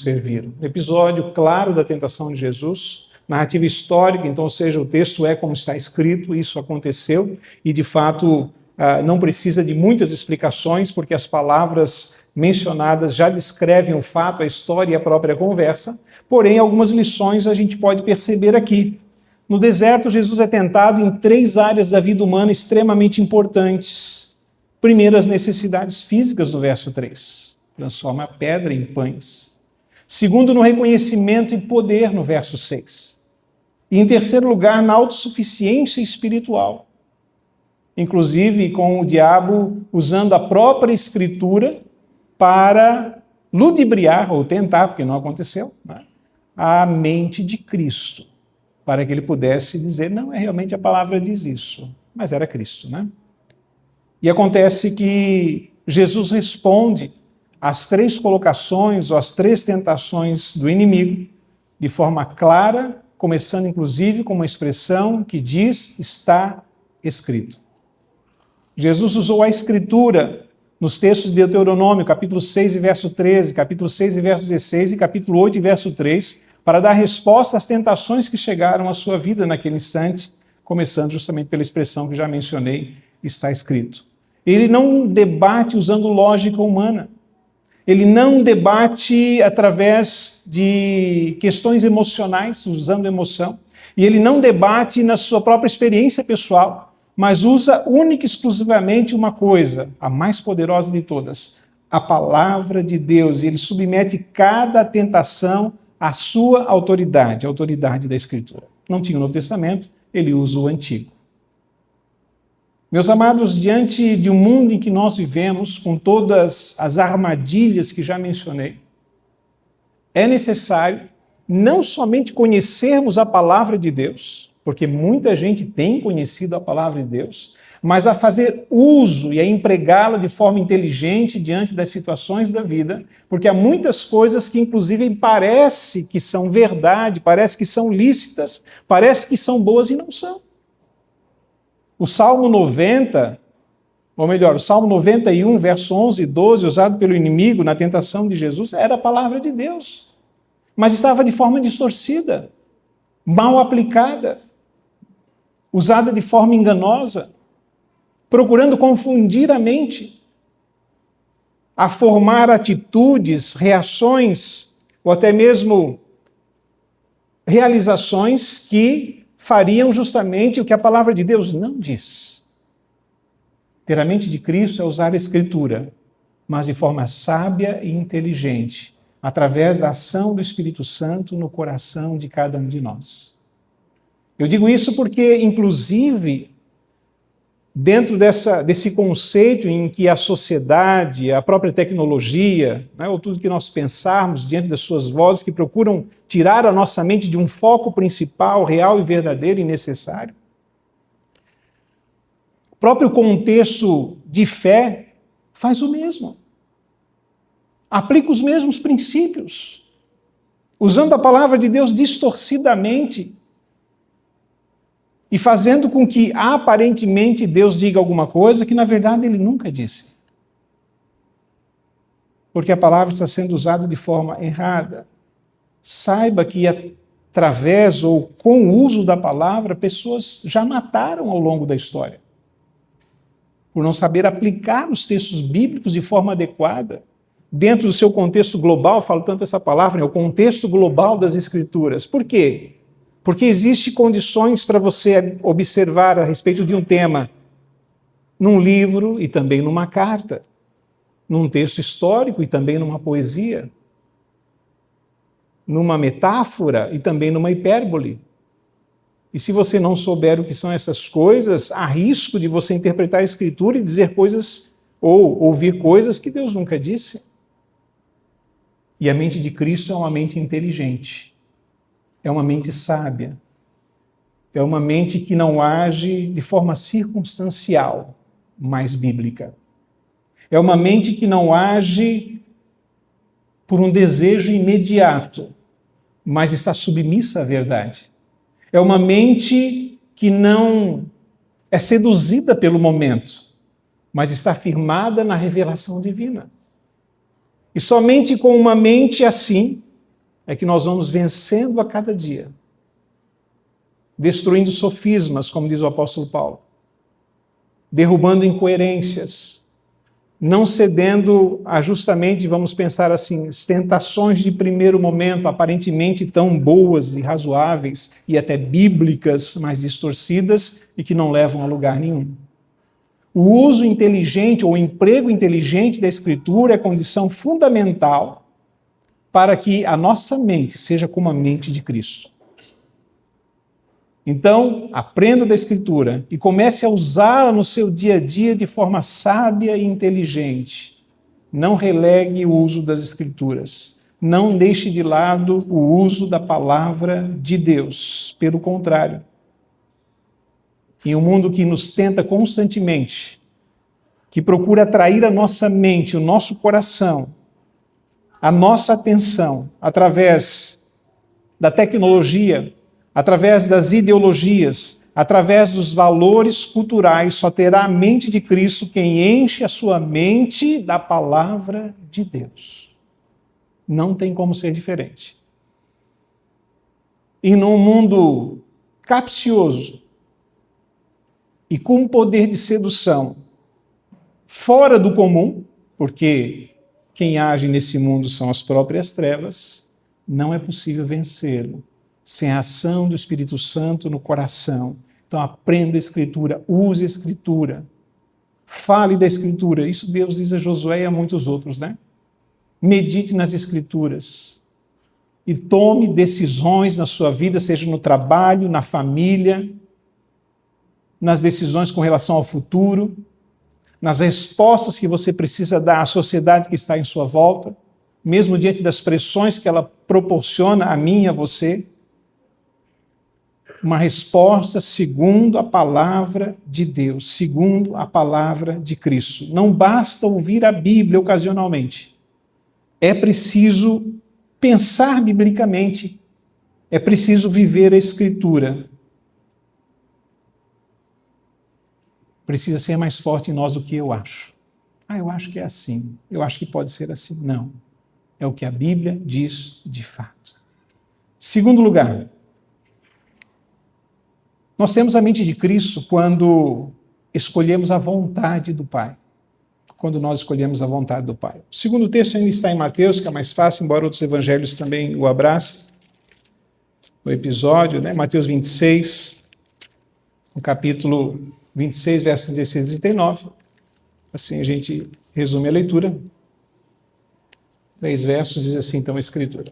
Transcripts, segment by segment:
servir. Episódio claro da tentação de Jesus, narrativa histórica, então, ou seja, o texto é como está escrito, isso aconteceu, e de fato não precisa de muitas explicações, porque as palavras mencionadas já descrevem o fato, a história e a própria conversa, porém algumas lições a gente pode perceber aqui. No deserto, Jesus é tentado em 3 áreas da vida humana extremamente importantes. Primeiro, as necessidades físicas do verso 3. Transforma a pedra em pães. Segundo, no reconhecimento e poder, no verso 6. E em terceiro lugar, na autossuficiência espiritual. Inclusive com o diabo usando a própria Escritura para ludibriar, ou tentar, porque não aconteceu, né, a mente de Cristo, para que ele pudesse dizer, não, realmente a palavra diz isso, mas era Cristo, né? E acontece que Jesus responde às 3 colocações, ou às 3 tentações do inimigo, de forma clara, começando inclusive com uma expressão que diz, está escrito. Jesus usou a Escritura nos textos de Deuteronômio, capítulo 6 e verso 13, capítulo 6 e verso 16 e capítulo 8 e verso 3, para dar resposta às tentações que chegaram à sua vida naquele instante, começando justamente pela expressão que já mencionei, está escrito. Ele não debate usando lógica humana. Ele não debate através de questões emocionais, usando emoção. E ele não debate na sua própria experiência pessoal, mas usa única e exclusivamente uma coisa, a mais poderosa de todas, a palavra de Deus. E ele submete cada tentação à sua autoridade, a autoridade da Escritura. Não tinha o Novo Testamento, ele usa o Antigo. Meus amados, diante de um mundo em que nós vivemos, com todas as armadilhas que já mencionei, é necessário não somente conhecermos a palavra de Deus, porque muita gente tem conhecido a palavra de Deus, mas a fazer uso e a empregá-la de forma inteligente diante das situações da vida, porque há muitas coisas que inclusive parece que são verdade, parece que são lícitas, parece que são boas e não são. O Salmo 90, ou melhor, o Salmo 91, verso 11 e 12, usado pelo inimigo na tentação de Jesus, era a palavra de Deus, mas estava de forma distorcida, mal aplicada, usada de forma enganosa, procurando confundir a mente, a formar atitudes, reações, ou até mesmo realizações que fariam justamente o que a palavra de Deus não diz. Ter a mente de Cristo é usar a Escritura, mas de forma sábia e inteligente, através da ação do Espírito Santo no coração de cada um de nós. Eu digo isso porque, inclusive, dentro desse conceito em que a sociedade, a própria tecnologia, né, ou tudo que nós pensarmos diante das suas vozes que procuram tirar a nossa mente de um foco principal, real e verdadeiro e necessário. O próprio contexto de fé faz o mesmo. Aplica os mesmos princípios, usando a palavra de Deus distorcidamente, e fazendo com que, aparentemente, Deus diga alguma coisa que, na verdade, ele nunca disse. Porque a palavra está sendo usada de forma errada. Saiba que, através ou com o uso da palavra, pessoas já mataram ao longo da história. Por não saber aplicar os textos bíblicos de forma adequada, dentro do seu contexto global, falo tanto essa palavra, né, o contexto global das Escrituras. Por quê? Porque existem condições para você observar a respeito de um tema num livro e também numa carta, num texto histórico e também numa poesia, numa metáfora e também numa hipérbole. E se você não souber o que são essas coisas, há risco de você interpretar a Escritura e dizer coisas ou ouvir coisas que Deus nunca disse. E a mente de Cristo é uma mente inteligente. É uma mente sábia, é uma mente que não age de forma circunstancial, mas bíblica. É uma mente que não age por um desejo imediato, mas está submissa à verdade. É uma mente que não é seduzida pelo momento, mas está firmada na revelação divina. E somente com uma mente assim, é que nós vamos vencendo a cada dia, destruindo sofismas, como diz o apóstolo Paulo, derrubando incoerências, não cedendo a justamente, vamos pensar assim, as tentações de primeiro momento, aparentemente tão boas e razoáveis e até bíblicas, mas distorcidas e que não levam a lugar nenhum. O uso inteligente ou o emprego inteligente da Escritura é condição fundamental para que a nossa mente seja como a mente de Cristo. Então, aprenda da Escritura e comece a usá-la no seu dia a dia de forma sábia e inteligente. Não relegue o uso das Escrituras. Não deixe de lado o uso da palavra de Deus. Pelo contrário, em um mundo que nos tenta constantemente, que procura atrair a nossa mente, o nosso coração, a nossa atenção, através da tecnologia, através das ideologias, através dos valores culturais, só terá a mente de Cristo quem enche a sua mente da palavra de Deus. Não tem como ser diferente. E num mundo capcioso e com poder de sedução, fora do comum, porque quem age nesse mundo são as próprias trevas, não é possível vencê-lo sem a ação do Espírito Santo no coração. Então aprenda a Escritura, use a Escritura, fale da Escritura. Isso Deus diz a Josué e a muitos outros, né? Medite nas Escrituras e tome decisões na sua vida, seja no trabalho, na família, nas decisões com relação ao futuro, nas respostas que você precisa dar à sociedade que está em sua volta, mesmo diante das pressões que ela proporciona a mim e a você. Uma resposta segundo a palavra de Deus, segundo a palavra de Cristo. Não basta ouvir a Bíblia ocasionalmente. É preciso pensar biblicamente. É preciso viver a Escritura. Precisa ser mais forte em nós do que eu acho. Eu acho que é assim. Eu acho que pode ser assim. Não. É o que a Bíblia diz de fato. Segundo lugar, nós temos a mente de Cristo quando escolhemos a vontade do Pai. Quando nós escolhemos a vontade do Pai. O segundo texto ainda está em Mateus, que é mais fácil, embora outros evangelhos também o abracem. O episódio, né? Mateus 26, o capítulo 26, versos 36 e 39. Assim a gente resume a leitura. 3 versos, diz assim então a Escritura.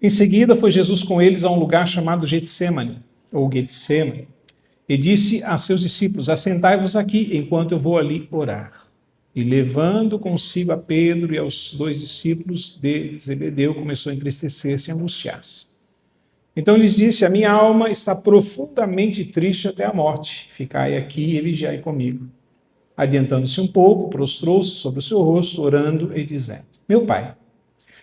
Em seguida foi Jesus com eles a um lugar chamado Getsemane, ou Getsemane, e disse a seus discípulos: assentai-vos aqui, enquanto eu vou ali orar. E levando consigo a Pedro e aos 2 discípulos de Zebedeu, começou a entristecer-se e angustiar-se. Então lhes disse: a minha alma está profundamente triste até a morte. Ficai aqui e vigiai comigo. Adiantando-se um pouco, prostrou-se sobre o seu rosto, orando e dizendo: meu Pai,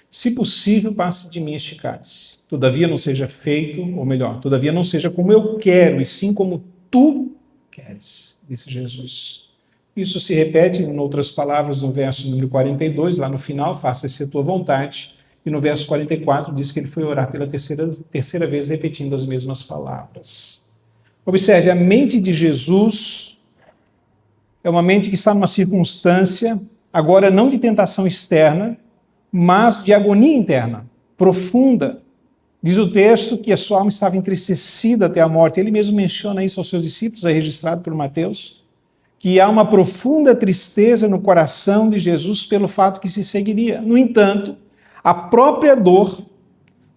se possível, passe de mim este cálice. Todavia não seja feito, ou melhor, todavia não seja como eu quero, e sim como tu queres, disse Jesus. Isso se repete, em outras palavras, no verso número 42, lá no final, faça-se a tua vontade. E no verso 44 diz que ele foi orar pela terceira vez, repetindo as mesmas palavras. Observe, a mente de Jesus é uma mente que está numa circunstância, agora não de tentação externa, mas de agonia interna, profunda. Diz o texto que a sua alma estava entristecida até a morte. Ele mesmo menciona isso aos seus discípulos, é registrado por Mateus, que há uma profunda tristeza no coração de Jesus pelo fato que se seguiria. No entanto, a própria dor,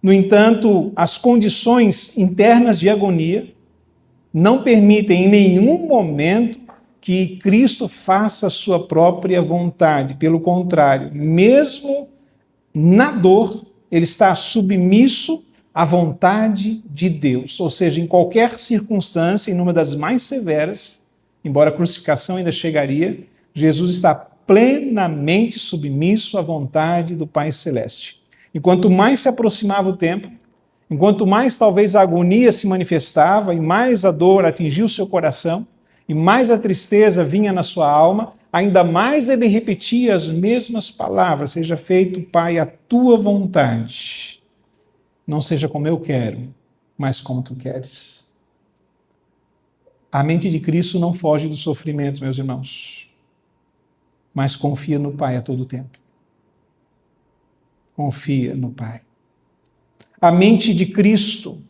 no entanto, as condições internas de agonia, não permitem em nenhum momento que Cristo faça a sua própria vontade. Pelo contrário, mesmo na dor, ele está submisso à vontade de Deus. Ou seja, em qualquer circunstância, em uma das mais severas, embora a crucificação ainda chegaria, Jesus está plenamente submisso à vontade do Pai Celeste. E quanto mais se aproximava o tempo, enquanto mais talvez a agonia se manifestava e mais a dor atingia o seu coração, e mais a tristeza vinha na sua alma, ainda mais ele repetia as mesmas palavras: seja feito, Pai, a tua vontade. Não seja como eu quero, mas como tu queres. A mente de Cristo não foge do sofrimento, meus irmãos, mas confia no Pai a todo tempo. Confia no Pai. A mente de Cristo,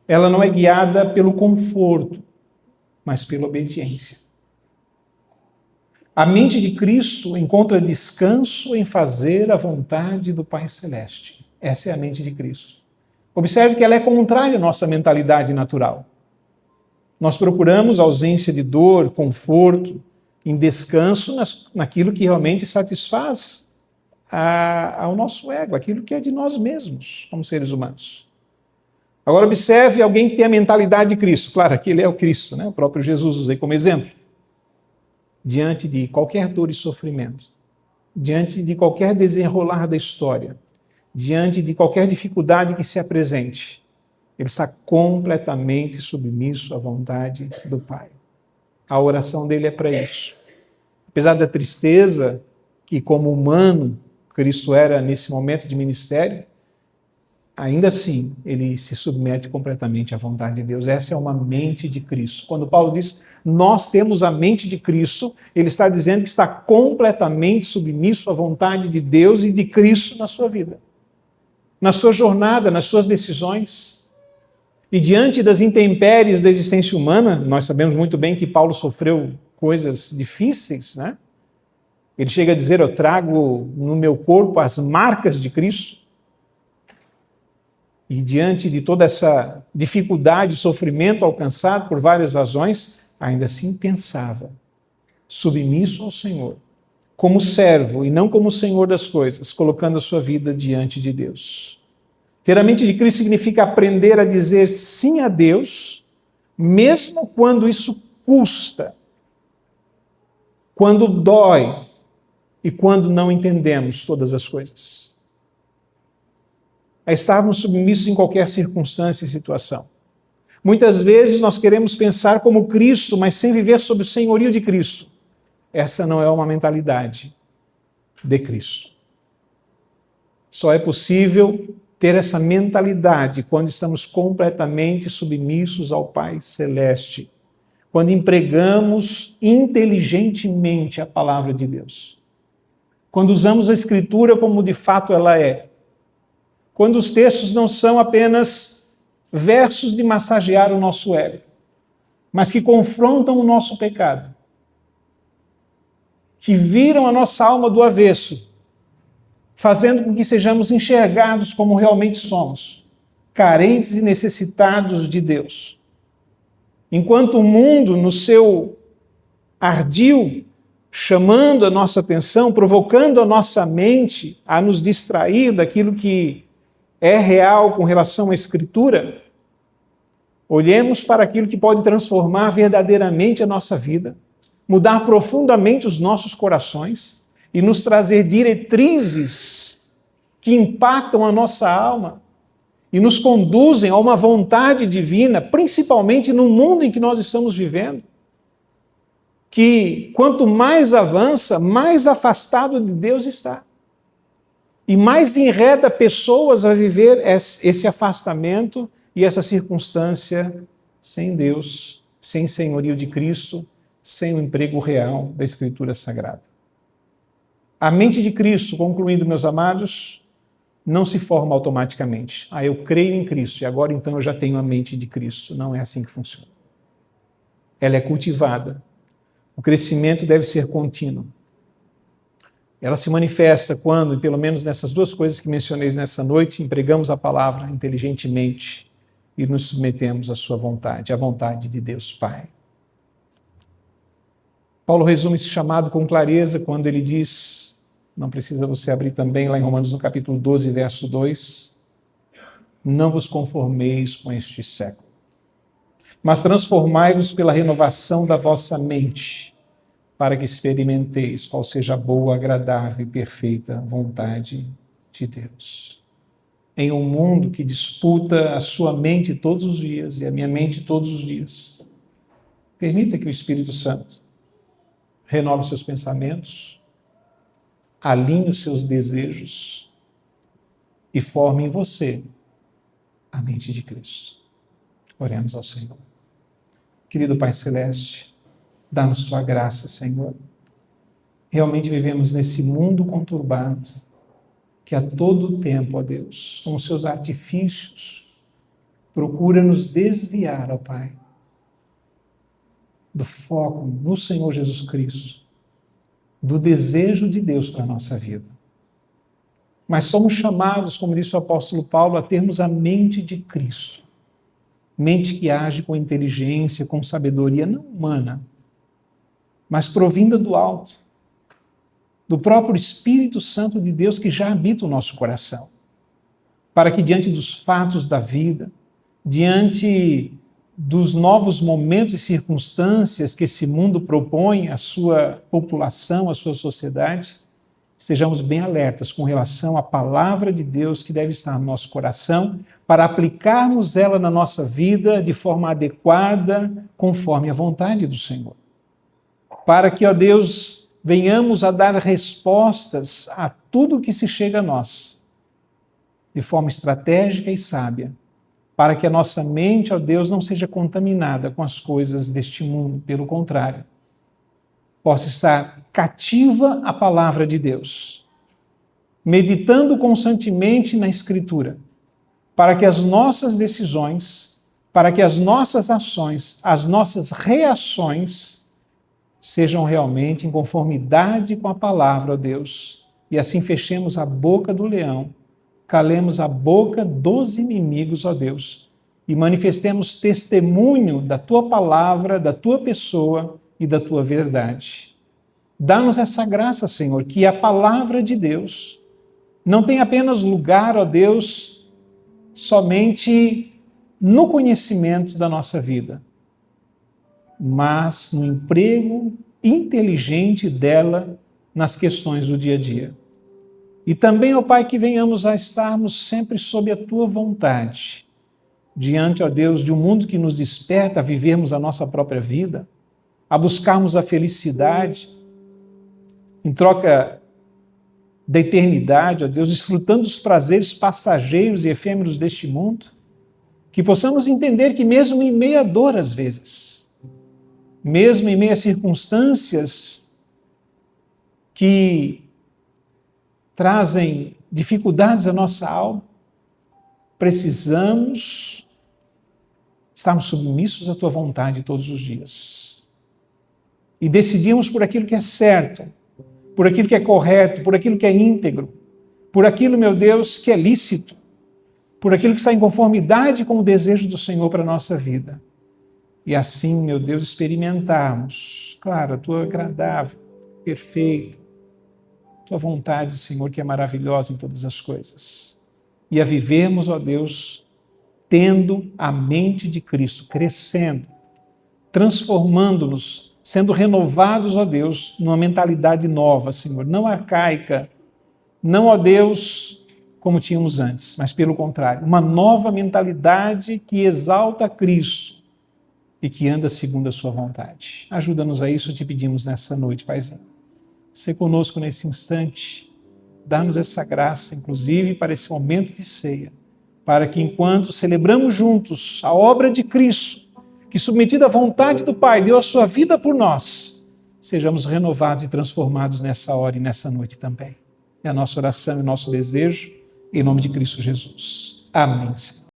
ela não é guiada pelo conforto, mas pela obediência. A mente de Cristo encontra descanso em fazer a vontade do Pai Celeste. Essa é a mente de Cristo. Observe que ela é contrária à nossa mentalidade natural. Nós procuramos ausência de dor, conforto, em descanso naquilo que realmente satisfaz ao nosso ego, aquilo que é de nós mesmos, como seres humanos. Agora observe alguém que tem a mentalidade de Cristo. Claro, aqui ele é o Cristo, né? O próprio Jesus usei como exemplo. Diante de qualquer dor e sofrimento, diante de qualquer desenrolar da história, diante de qualquer dificuldade que se apresente, ele está completamente submisso à vontade do Pai. A oração dele é para isso. Apesar da tristeza que, como humano, Cristo era nesse momento de ministério, ainda assim, ele se submete completamente à vontade de Deus. Essa é uma mente de Cristo. Quando Paulo diz, nós temos a mente de Cristo, ele está dizendo que está completamente submisso à vontade de Deus e de Cristo na sua vida, na sua jornada, nas suas decisões. E diante das intempéries da existência humana, nós sabemos muito bem que Paulo sofreu coisas difíceis, né? Ele chega a dizer, eu trago no meu corpo as marcas de Cristo. E diante de toda essa dificuldade e sofrimento alcançado por várias razões, ainda assim pensava, submisso ao Senhor, como servo e não como Senhor das coisas, colocando a sua vida diante de Deus. Ter a mente de Cristo significa aprender a dizer sim a Deus, mesmo quando isso custa, quando dói e quando não entendemos todas as coisas. É estarmos submissos em qualquer circunstância e situação. Muitas vezes nós queremos pensar como Cristo, mas sem viver sob o senhorio de Cristo. Essa não é uma mentalidade de Cristo. Só é possível ter essa mentalidade quando estamos completamente submissos ao Pai Celeste, quando empregamos inteligentemente a palavra de Deus, quando usamos a Escritura como de fato ela é, quando os textos não são apenas versos de massagear o nosso ego, mas que confrontam o nosso pecado, que viram a nossa alma do avesso, fazendo com que sejamos enxergados como realmente somos, carentes e necessitados de Deus. Enquanto o mundo, no seu ardil, chamando a nossa atenção, provocando a nossa mente a nos distrair daquilo que é real com relação à Escritura, olhemos para aquilo que pode transformar verdadeiramente a nossa vida, mudar profundamente os nossos corações, e nos trazer diretrizes que impactam a nossa alma e nos conduzem a uma vontade divina, principalmente no mundo em que nós estamos vivendo, que quanto mais avança, mais afastado de Deus está. E mais enreda pessoas a viver esse afastamento e essa circunstância sem Deus, sem senhorio de Cristo, sem o emprego real da Escritura Sagrada. A mente de Cristo, concluindo, meus amados, não se forma automaticamente. Eu creio em Cristo e agora então eu já tenho a mente de Cristo. Não é assim que funciona. Ela é cultivada. O crescimento deve ser contínuo. Ela se manifesta quando, e pelo menos nessas duas coisas que mencionei nessa noite, empregamos a palavra inteligentemente e nos submetemos à sua vontade, à vontade de Deus Pai. Paulo resume esse chamado com clareza quando ele diz, não precisa você abrir também lá em Romanos no capítulo 12, verso 2, não vos conformeis com este século, mas transformai-vos pela renovação da vossa mente, para que experimenteis qual seja a boa, agradável e perfeita vontade de Deus. Em um mundo que disputa a sua mente todos os dias e a minha mente todos os dias, permita que o Espírito Santo renove os seus pensamentos, alinhe os seus desejos e forme em você a mente de Cristo. Oremos ao Senhor. Querido Pai Celeste, dá-nos tua graça, Senhor. Realmente vivemos nesse mundo conturbado, que a todo tempo, ó Deus, com os seus artifícios, procura nos desviar, ó Pai, do foco no Senhor Jesus Cristo, do desejo de Deus para a nossa vida. Mas somos chamados, como disse o apóstolo Paulo, a termos a mente de Cristo. Mente que age com inteligência, com sabedoria não humana, mas provinda do alto, do próprio Espírito Santo de Deus que já habita o nosso coração, para que diante dos fatos da vida, diante dos novos momentos e circunstâncias que esse mundo propõe à sua população, à sua sociedade, sejamos bem alertas com relação à palavra de Deus que deve estar no nosso coração, para aplicarmos ela na nossa vida de forma adequada, conforme a vontade do Senhor. Para que, ó Deus, venhamos a dar respostas a tudo que se chega a nós, de forma estratégica e sábia, para que a nossa mente, ó Deus, não seja contaminada com as coisas deste mundo, pelo contrário, possa estar cativa à palavra de Deus, meditando constantemente na Escritura, para que as nossas decisões, para que as nossas ações, as nossas reações sejam realmente em conformidade com a palavra, ó Deus, e assim fechemos a boca do leão, calemos a boca dos inimigos, ó Deus, e manifestemos testemunho da Tua palavra, da Tua pessoa e da Tua verdade. Dá-nos essa graça, Senhor, que a palavra de Deus não tem apenas lugar, ó Deus, somente no conhecimento da nossa vida, mas no emprego inteligente dela nas questões do dia a dia. E também, ó Pai, que venhamos a estarmos sempre sob a Tua vontade, diante, ó Deus, de um mundo que nos desperta a vivermos a nossa própria vida, a buscarmos a felicidade, em troca da eternidade, ó Deus, desfrutando dos prazeres passageiros e efêmeros deste mundo, que possamos entender que mesmo em meio à dor, às vezes, mesmo em meio a circunstâncias que trazem dificuldades à nossa alma, precisamos estarmos submissos à Tua vontade todos os dias. E decidimos por aquilo que é certo, por aquilo que é correto, por aquilo que é íntegro, por aquilo, meu Deus, que é lícito, por aquilo que está em conformidade com o desejo do Senhor para a nossa vida. E assim, meu Deus, experimentarmos, claro, a Tua agradável, perfeita, Tua vontade, Senhor, que é maravilhosa em todas as coisas. E a vivermos, ó Deus, tendo a mente de Cristo, crescendo, transformando-nos, sendo renovados, ó Deus, numa mentalidade nova, Senhor, não arcaica, não, ó Deus, como tínhamos antes, mas pelo contrário, uma nova mentalidade que exalta Cristo e que anda segundo a Sua vontade. Ajuda-nos a isso, te pedimos nessa noite, Paizinho. Sê conosco nesse instante, dá-nos essa graça, inclusive para esse momento de ceia, para que enquanto celebramos juntos a obra de Cristo, que submetido à vontade do Pai, deu a sua vida por nós, sejamos renovados e transformados nessa hora e nessa noite também. É a nossa oração e o nosso desejo, em nome de Cristo Jesus. Amém.